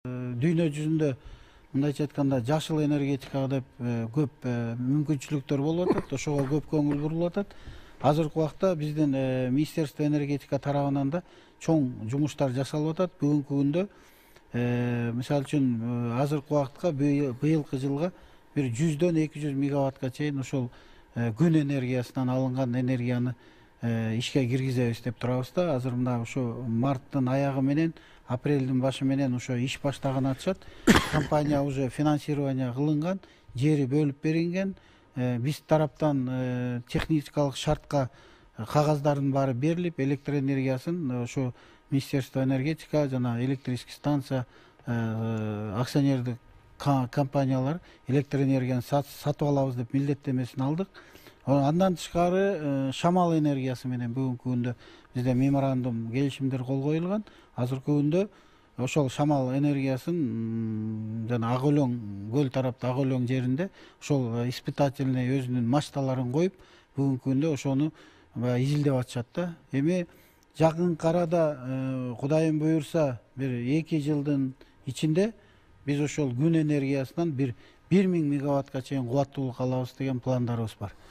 Дүйнө жүзүндө мындайча айтканда жашыл энергетикага деп көп мүмкүнчүлүктөр болуп атат. Ошого көп көңүл бурулуп атат. Азыркы убакта биздин Министерство энергетика тарабынан да чоң жумуштар жасалып атат. Бүгүнкү күндө мисалы үчүн азыркы убакытка быйылкы жылга бир 100дөн 200 мегаваттка чейин ошол күн энергиясынан алынган энергияны ишке киргизебиз деп турабыз да. Азыр мына ошо марттын аягы менен апрелдин башы менен ошо иш баштаган атышат. Компания уже финансирование кылынган, жери бөлүп берилген. Биз тараптан техникалык шартка кагаздардын баары берилип, электр энергиясын ошо Министерство энергетика жана электрический станция акционердик компаниялар электр энергияны сатып алабыз деп милдеттемесин алдык. Андан тышкары шамал энергиясы менен бүгүнкү күндө бизде меморандум келишимдер кол коюлган. Азыркы күндө ошол шамал энергиясын жана Ак Өлөң көл тарапта Ак Өлөң жеринде ошол испытательный өзүнүн мачталарын коюп, бүгүнкү күндө ошону изилдеп атышат да. Эми жакынкы арада Кудайым буйрса бир 2 жылдын ичинде биз ошол күн энергиясынан бир 1000 мегаваттка чейин кубаттуулук алабыз деген пландарыбыз бар.